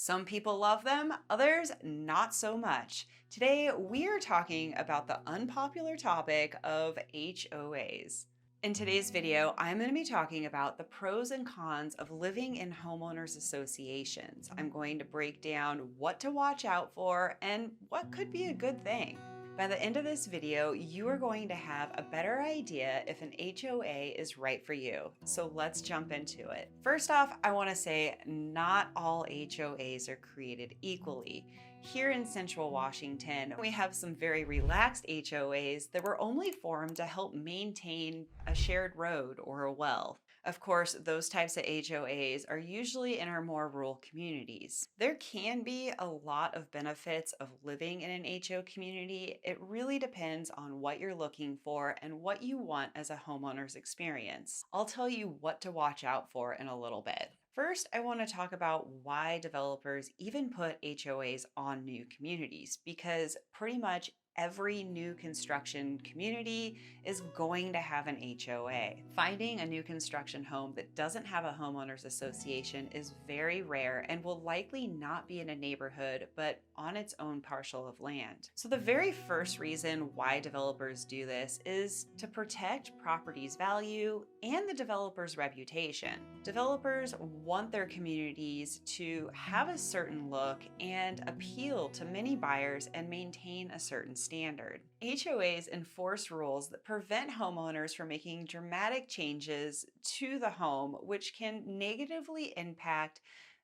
Some people love them, others not so much. Today, we are talking about the unpopular topic of HOAs. In today's video, I'm going to be talking about the pros and cons of living in homeowners associations. I'm going to break down what to watch out for and what could be a good thing. By the end of this video, you are going to have a better idea if an HOA is right for you. So let's jump into it. First off, I want to say not all HOAs are created equally. Here in Central Washington, we have some very relaxed HOAs that were only formed to help maintain a shared road or a well. Of course, those types of HOAs are usually in our more rural communities. There can be a lot of benefits of living in an HO community. It really depends on what you're looking for and what you want as a homeowner's experience. I'll tell you what to watch out for in a little bit. First, I want to talk about why developers even put HOAs on new communities, because pretty much every new construction community is going to have an HOA. Finding a new construction home that doesn't have a homeowners association is very rare and will likely not be in a neighborhood, but on its own parcel of land. So the very first reason why developers do this is to protect property's value and the developer's reputation. Developers want their communities to have a certain look and appeal to many buyers and maintain a certain standard. HOAs enforce rules that prevent homeowners from making dramatic changes to the home, which can negatively impact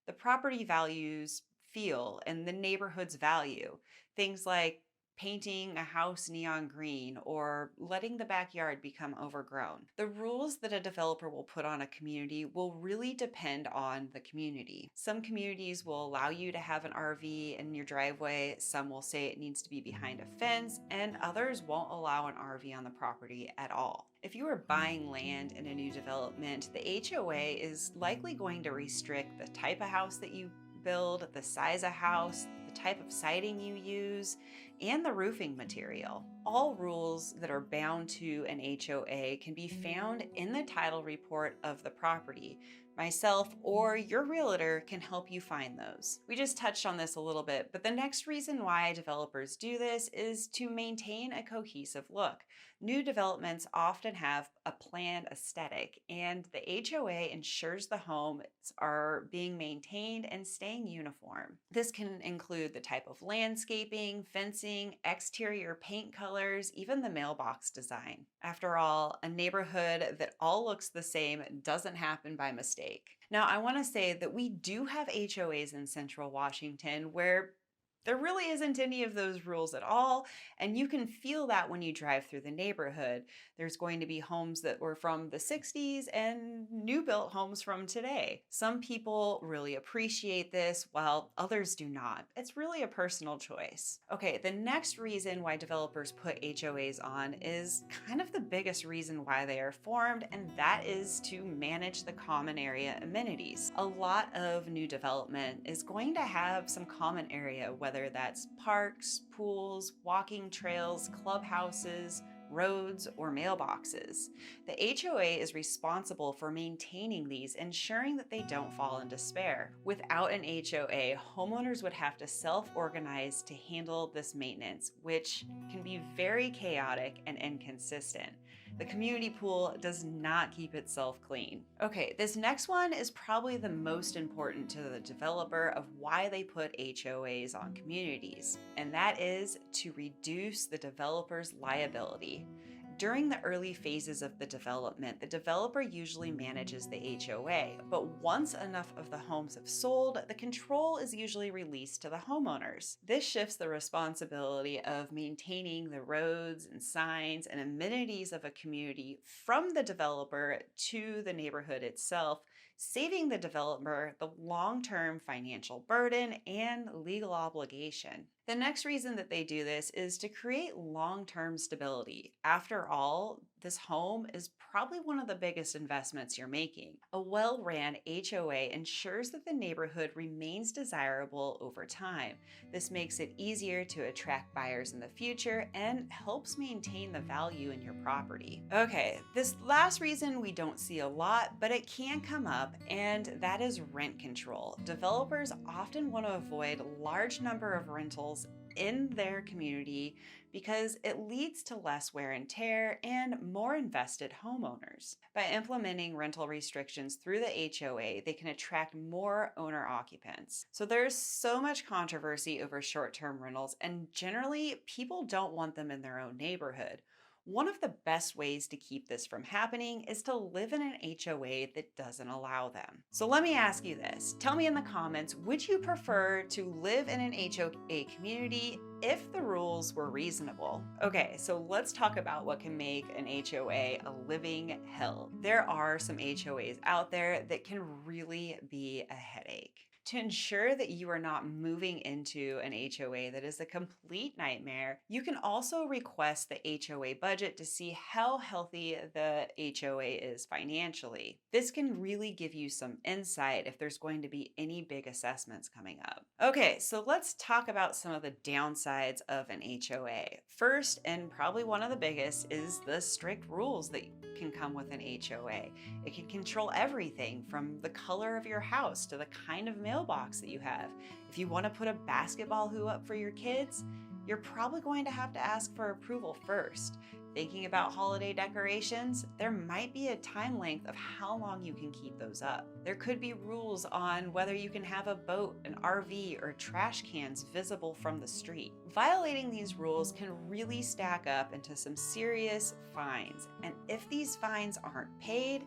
the property values feel and the neighborhood's value. Things like painting a house neon green or letting the backyard become overgrown. The rules that a developer will put on a community will really depend on the community. Some communities will allow you to have an RV in your driveway, some will say it needs to be behind a fence, and others won't allow an RV on the property at all. If you are buying land in a new development, the HOA is likely going to restrict the type of house that you build, the size of house, the type of siding you use, and the roofing material. All rules that are bound to an HOA can be found in the title report of the property. Myself or your realtor can help you find those. We just touched on this a little bit, but the next reason why developers do this is to maintain a cohesive look. New developments often have a planned aesthetic, and the HOA ensures the homes are being maintained and staying uniform. This can include the type of landscaping, fencing, exterior paint colors, even the mailbox design. After all, a neighborhood that all looks the same doesn't happen by mistake. Now, I want to say that we do have HOAs in Central Washington where there really isn't any of those rules at all, and you can feel that when you drive through the neighborhood. There's going to be homes that were from the 60s and new built homes from today. Some people really appreciate this while others do not. It's really a personal choice. Okay, the next reason why developers put HOAs on is kind of the biggest reason why they are formed, and that is to manage the common area amenities. A lot of new development is going to have some common area, whether that's parks, pools, walking trails, clubhouses, roads, or mailboxes. The HOA is responsible for maintaining these, ensuring that they don't fall in despair. Without an HOA, homeowners would have to self-organize to handle this maintenance, which can be very chaotic and inconsistent. The community pool does not keep itself clean. Okay, this next one is probably the most important to the developer of why they put HOAs on communities, and that is to reduce the developer's liability. During the early phases of the development, the developer usually manages the HOA, but once enough of the homes have sold, the control is usually released to the homeowners. This shifts the responsibility of maintaining the roads and signs and amenities of a community from the developer to the neighborhood itself, saving the developer the long-term financial burden and legal obligation. The next reason that they do this is to create long-term stability. After all, this home is probably one of the biggest investments you're making. A well-ran HOA ensures that the neighborhood remains desirable over time. This makes it easier to attract buyers in the future and helps maintain the value in your property. Okay, this last reason we don't see a lot, but it can come up, and that is rent control. Developers often want to avoid a large number of rentals in their community because it leads to less wear and tear and more invested homeowners. By implementing rental restrictions through the HOA, they can attract more owner occupants. So there's so much controversy over short-term rentals, and generally people don't want them in their own neighborhood. One of the best ways to keep this from happening is to live in an HOA that doesn't allow them. So let me ask you this. Tell me in the comments, would you prefer to live in an HOA community if the rules were reasonable? Okay, so let's talk about what can make an HOA a living hell. There are some HOAs out there that can really be a headache. To ensure that you are not moving into an HOA that is a complete nightmare, you can also request the HOA budget to see how healthy the HOA is financially. This can really give you some insight if there's going to be any big assessments coming up. Okay, so let's talk about some of the downsides of an HOA. First, and probably one of the biggest, is the strict rules that can come with an HOA. It can control everything from the color of your house to the kind of mailbox that you have. If you want to put a basketball hoop up for your kids, you're probably going to have to ask for approval first. Thinking about holiday decorations, there might be a time length of how long you can keep those up. There could be rules on whether you can have a boat, an RV, or trash cans visible from the street. Violating these rules can really stack up into some serious fines, and if these fines aren't paid,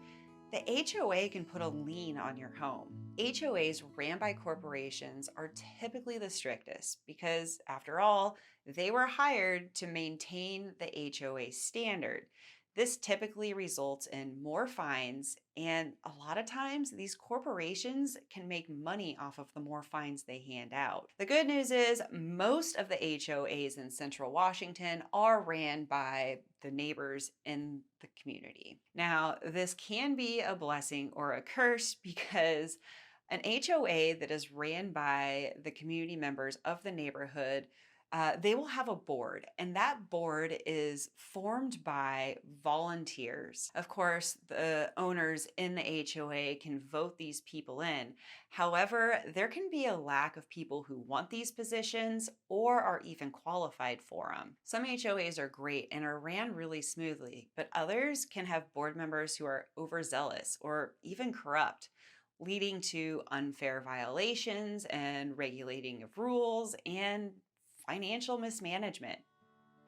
the HOA can put a lien on your home. HOAs ran by corporations are typically the strictest because, after all, they were hired to maintain the HOA standard. This typically results in more fines, and a lot of times these corporations can make money off of the more fines they hand out. The good news is most of the HOAs in Central Washington are ran by the neighbors in the community. Now, this can be a blessing or a curse because an HOA that is ran by the community members of the neighborhood, they will have a board, and that board is formed by volunteers. Of course, the owners in the HOA can vote these people in. However, there can be a lack of people who want these positions or are even qualified for them. Some HOAs are great and are ran really smoothly, but others can have board members who are overzealous or even corrupt, leading to unfair violations and regulating of rules and financial mismanagement,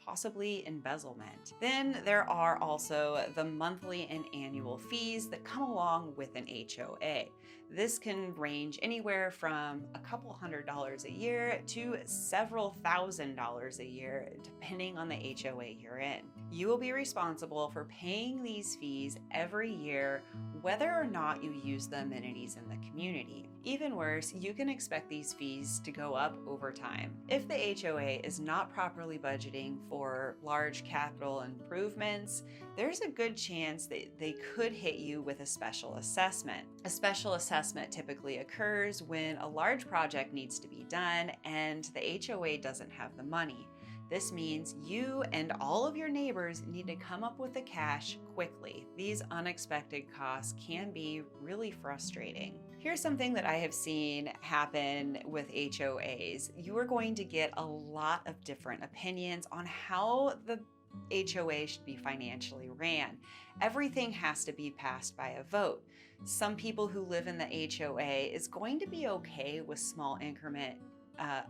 possibly embezzlement. Then there are also the monthly and annual fees that come along with an HOA. This can range anywhere from a couple $100s a year to several $1,000s a year, depending on the HOA you're in. You will be responsible for paying these fees every year, whether or not you use the amenities in the community. Even worse, you can expect these fees to go up over time. If the HOA is not properly budgeting for large capital improvements, there's a good chance that they could hit you with a special assessment. A special assessment typically occurs when a large project needs to be done and the HOA doesn't have the money. This means you and all of your neighbors need to come up with the cash quickly. These unexpected costs can be really frustrating. Here's something that I have seen happen with HOAs. You are going to get a lot of different opinions on how the HOA should be financially ran. Everything has to be passed by a vote. Some people who live in the HOA is going to be okay with small increment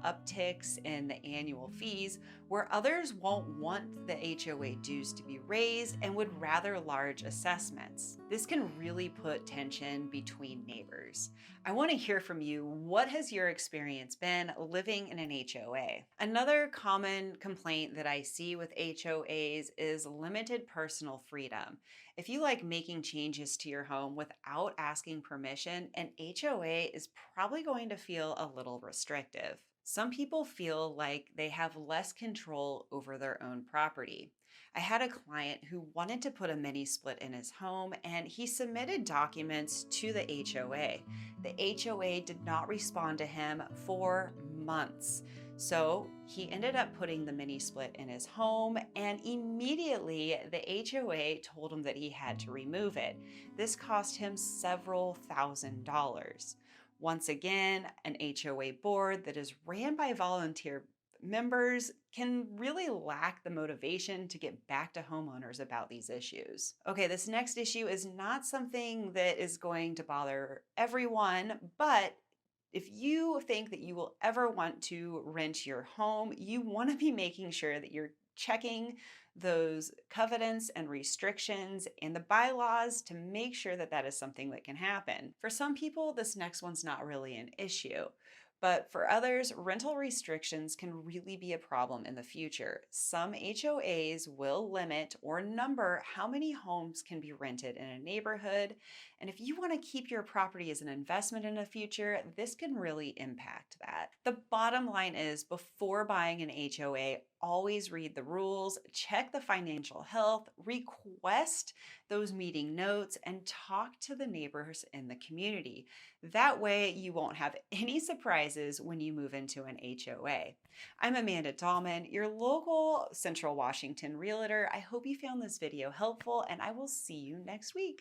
upticks in the annual fees, where others won't want the HOA dues to be raised and would rather large assessments. This can really put tension between neighbors. I want to hear from you. What has your experience been living in an HOA? Another common complaint that I see with HOAs is limited personal freedom. If you like making changes to your home without asking permission, an HOA is probably going to feel a little restrictive. Some people feel like they have less control over their own property. I had a client who wanted to put a mini split in his home and he submitted documents to the HOA. The HOA did not respond to him for months. So he ended up putting the mini split in his home, and immediately the HOA told him that he had to remove it. This cost him several $1,000s. Once again, an HOA board that is ran by volunteer members can really lack the motivation to get back to homeowners about these issues. Okay, this next issue is not something that is going to bother everyone, but if you think that you will ever want to rent your home, you want to be making sure that you're checking those covenants and restrictions and the bylaws to make sure that that is something that can happen. For some people, this next one's not really an issue. But for others, rental restrictions can really be a problem in the future. Some HOAs will limit or number how many homes can be rented in a neighborhood. And if you want to keep your property as an investment in the future, this can really impact that. The bottom line is, before buying an HOA, always read the rules, check the financial health, request those meeting notes, and talk to the neighbors in the community. That way, you won't have any surprises when you move into an HOA. I'm Amanda Dallman, your local Central Washington realtor. I hope you found this video helpful, and I will see you next week.